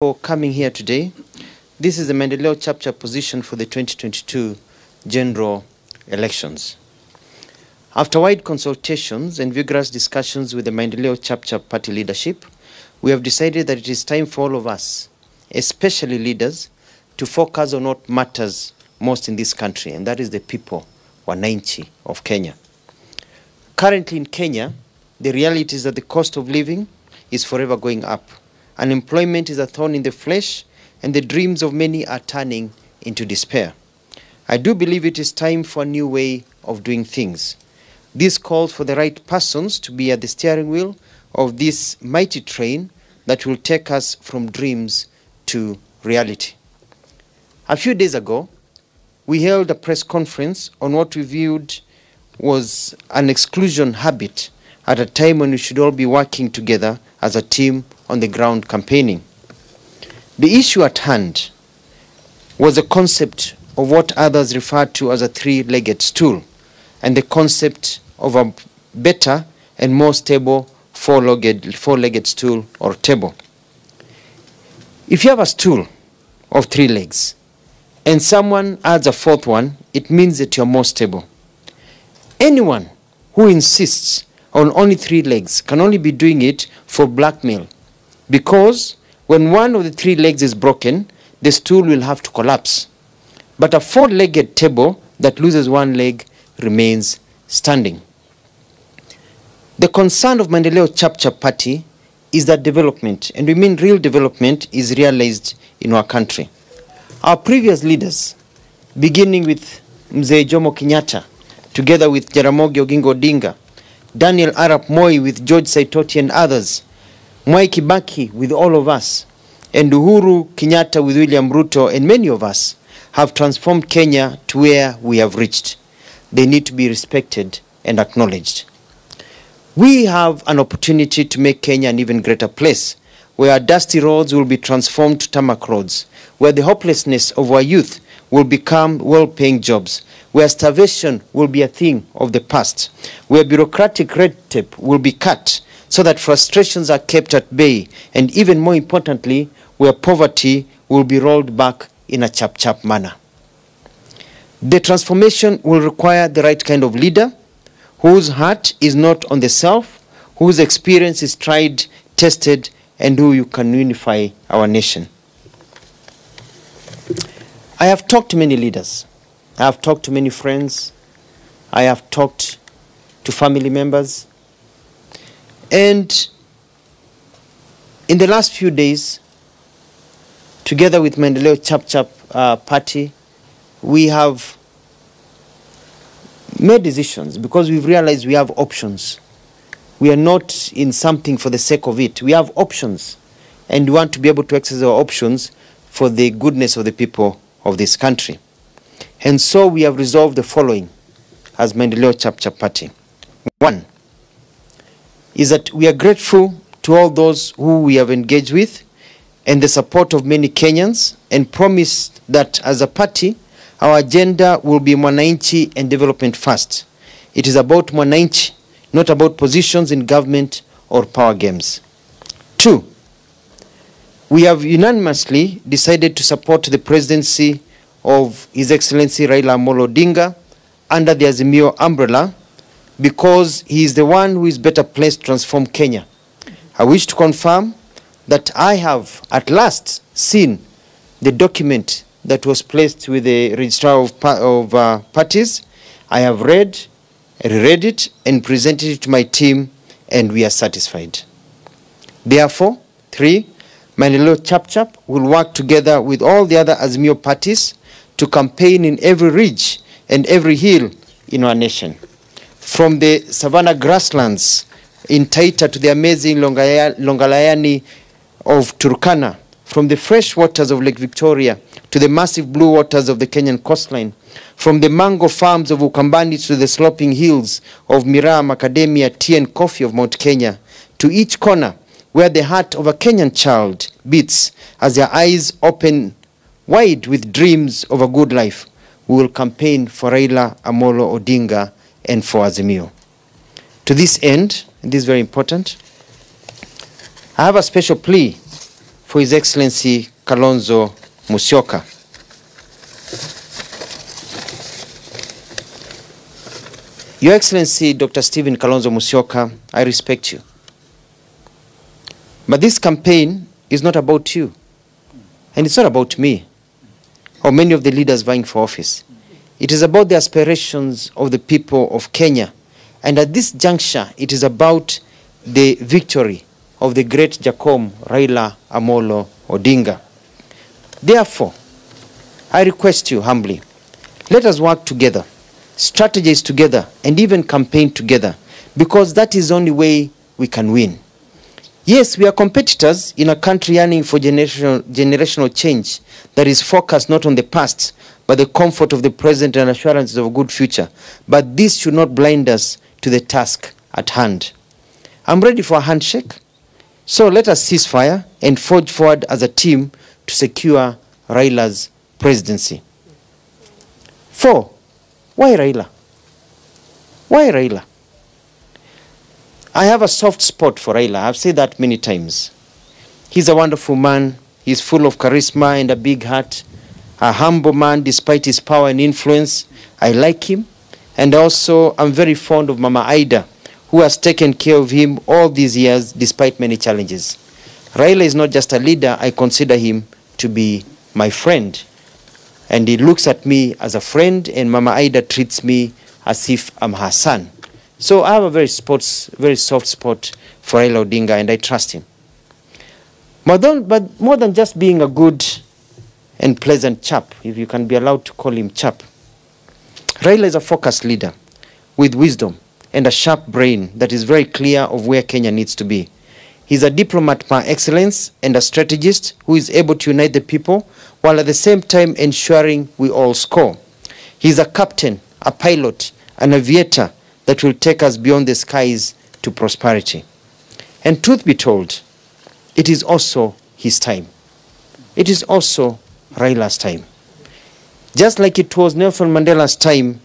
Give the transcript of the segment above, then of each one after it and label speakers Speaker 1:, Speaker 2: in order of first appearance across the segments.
Speaker 1: For coming here today. This is the Maendeleo chapter position for the 2022 general elections. After wide consultations and vigorous discussions with the Maendeleo chapter party leadership, we have decided that it is time for all of us, especially leaders, to focus on what matters most in this country, and that is the people, wananchi of Kenya. Currently in Kenya, the reality is that the cost of living is forever going up. Unemployment is a thorn in the flesh, and the dreams of many are turning into despair. I do believe it is time for a new way of doing things. This calls for the right persons to be at the steering wheel of this mighty train that will take us from dreams to reality. A few days ago, we held a press conference on what we viewed was an exclusion habit at a time when we should all be working together as a team on the ground campaigning. The issue at hand was the concept of what others refer to as a three-legged stool, and the concept of a better and more stable four-legged stool or table. If you have a stool of 3 legs and someone adds a fourth one, it means that you're more stable. Anyone who insists on only 3 legs can only be doing it for blackmail, because when one of the 3 legs is broken, the stool will have to collapse. But a 4-legged table that loses 1 leg remains standing. The concern of Maendeleo Chapter Party is that development, and we mean real development, is realized in our country. Our previous leaders, beginning with Mzee Jomo Kenyatta, together with Jaramogi Oginga Odinga, Daniel Arap Moi with George Saitoti and others, Mwai Kibaki with all of us, and Uhuru Kenyatta with William Ruto and many of us, have transformed Kenya to where we have reached. They need to be respected and acknowledged. We have an opportunity to make Kenya an even greater place, where our dusty roads will be transformed to tarmac roads, where the hopelessness of our youth will become well-paying jobs, where starvation will be a thing of the past, where bureaucratic red tape will be cut so that frustrations are kept at bay, and even more importantly, where poverty will be rolled back in a chap-chap manner. The transformation will require the right kind of leader, whose heart is not on the self, whose experience is tried, tested, and who can unify our nation. I have talked to many leaders. I have talked to many friends. I have talked to family members. And in the last few days, together with Maendeleo Chapter Party, we have made decisions because we've realized we have options. We are not in something for the sake of it. We have options, and we want to be able to exercise our options for the goodness of the people of this country. And so we have resolved the following as Maendeleo Chapter Party. 1 is that we are grateful to all those who we have engaged with and the support of many Kenyans, and promised that as a party, our agenda will be Mwananchi and development first. It is about Mwananchi, not about positions in government or power games. 2, we have unanimously decided to support the presidency of His Excellency Raila Odinga under the Azimio umbrella, because he is the one who is better placed to transform Kenya. I wish to confirm that I have at last seen the document that was placed with the registrar of parties. I have read it and presented it to my team, and we are satisfied. Therefore, 3, Maendeleo Chapter will work together with all the other Azimio parties to campaign in every ridge and every hill in our nation. From the Savannah grasslands in Taita to the amazing Longalayani of Turkana, from the fresh waters of Lake Victoria to the massive blue waters of the Kenyan coastline, from the mango farms of Ukambani to the sloping hills of Miraa, Macadamia, tea and coffee of Mount Kenya, to each corner where the heart of a Kenyan child beats as their eyes open wide with dreams of a good life, we will campaign for Raila Amolo Odinga and for Azimio. To this end, and this is very important, I have a special plea for His Excellency Kalonzo Musyoka. Your Excellency Dr. Stephen Kalonzo Musyoka, I respect you. But this campaign is not about you. And it's not about me or many of the leaders vying for office. It is about the aspirations of the people of Kenya. And at this juncture, it is about the victory of the great Jacom Raila Amolo Odinga. Therefore, I request you humbly, let us work together, strategize together, and even campaign together, because that is the only way we can win. Yes, we are competitors in a country yearning for generational change that is focused not on the past, but the comfort of the present and assurances of a good future. But this should not blind us to the task at hand. I'm ready for a handshake. So let us cease fire and forge forward as a team to secure Raila's presidency. 4. Why Raila? Why Raila? I have a soft spot for Raila. I've said that many times. He's a wonderful man. He's full of charisma and a big heart. A humble man despite his power and influence. I like him. And also, I'm very fond of Mama Ida, who has taken care of him all these years despite many challenges. Raila is not just a leader. I consider him to be my friend. And he looks at me as a friend, and Mama Ida treats me as if I'm her son. So I have a very soft spot for Raila Odinga, and I trust him. But more than just being a good and pleasant chap, if you can be allowed to call him chap, Raila is a focused leader with wisdom and a sharp brain that is very clear of where Kenya needs to be. He's a diplomat par excellence and a strategist who is able to unite the people while at the same time ensuring we all score. He's a captain, a pilot, an aviator that will take us beyond the skies to prosperity. And truth be told, it is also his time. It is also Raila's time. Just like it was Nelson Mandela's time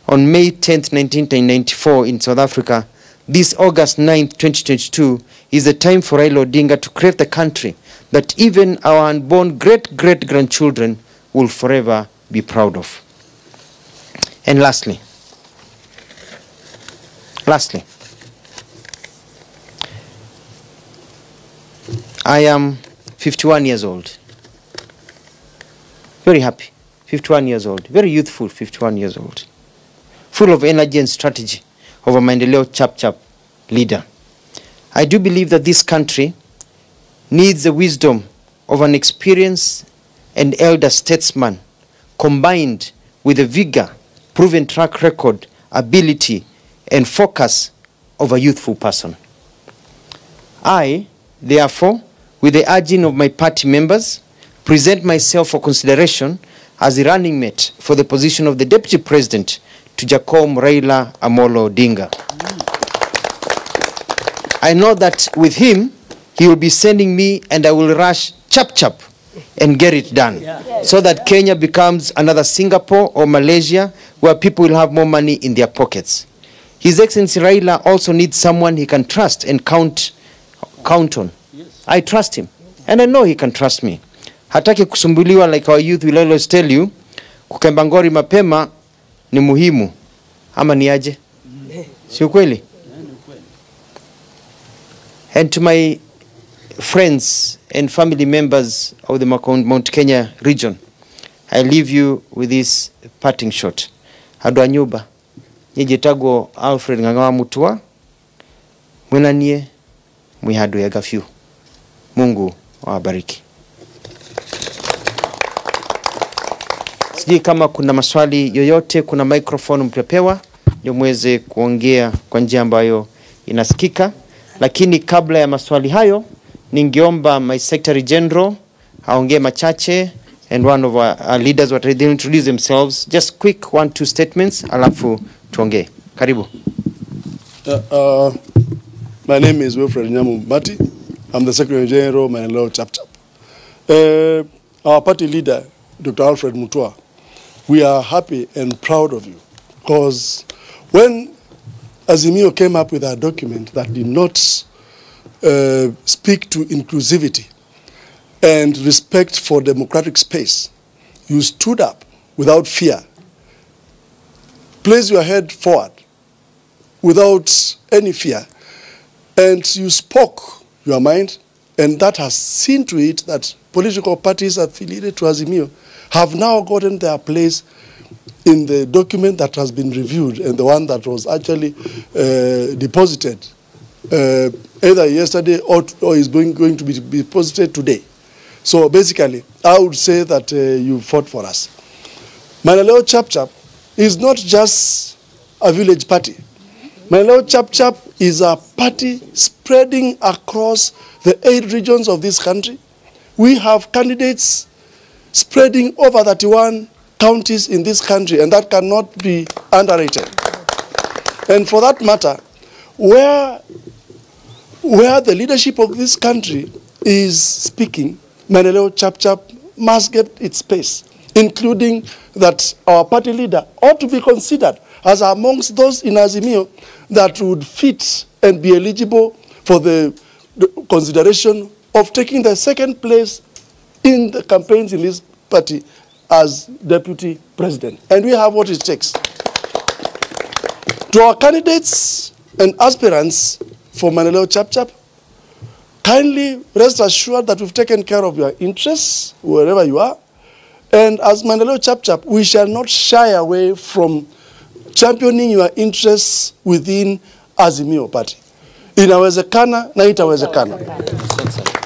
Speaker 1: on May 10th, 1994 in South Africa, this August 9th, 2022 is the time for Raila Odinga to create the country that even our unborn great-great-grandchildren will forever be proud of. And lastly, I am 51 years old. Very happy. 51 years old. Very youthful, 51 years old. Full of energy and strategy of a Maendeleo chap leader. I do believe that this country needs the wisdom of an experienced and elder statesman combined with the vigor, proven track record, ability, and focus of a youthful person. I, therefore, with the urging of my party members, present myself for consideration as the running mate for the position of the Deputy President to Jacom Raila Amolo Odinga. I know that with him, he will be sending me and I will rush chap and get it done. So that Kenya becomes another Singapore or Malaysia where people will have more money in their pockets. His Excellency Raila also needs someone he can trust and count on. I trust him and I know he can trust me. Hataki kusumbuliwa, like our youth will always tell you, kukemba ngori mapema ni muhimu. Ama ni aje? Si ukweli? And to my friends and family members of the Mount Kenya region, I leave you with this parting shot. Adwa nyuba, njitago Alfred Ng'ang'a Mutua, mwenanie, mwihadu ya gafyu. Mungu awabariki. Sijui kama kuna maswali yoyote, kuna microphone mpepewa, ndio muweze kuongea kwa njia ambayo inasikika. Lakini kabla ya maswali hayo, ningeomba my Secretary General aongee machache, and one of our leaders will introduce themselves. Just quick 1-2 statements, alafu tuongee. Karibu.
Speaker 2: My name is Wilfred Nyamu Mati. I'm the Secretary General, Maendeleo Chapter. Our party leader, Dr. Alfred Mutua, we are happy and proud of you, because when Azimio came up with a document that did not speak to inclusivity, and respect for democratic space. You stood up without fear. Place your head forward without any fear. And you spoke your mind, and that has seen to it that political parties affiliated to Azimio have now gotten their place in the document that has been reviewed and the one that was actually deposited either yesterday or is going to be deposited today. So basically, I would say that you fought for us. Maendeleo Chap Chap is not just a village party. Maendeleo Chap Chap is a party spreading across the 8 regions of this country. We have candidates spreading over 31 counties in this country, and that cannot be underrated. And for that matter, where the leadership of this country is speaking, Maendeleo Chap Chap must get its space, including that our party leader ought to be considered as amongst those in Azimio that would fit and be eligible for the consideration of taking the 2nd place in the campaigns in this party as deputy president. And we have what it takes. To our candidates and aspirants for Maendeleo Chap Chap, kindly rest assured that we've taken care of your interests, wherever you are. And as Maendeleo Chap Chap, we shall not shy away from championing your interests within Azimio party. Inawezekana na itawezekana.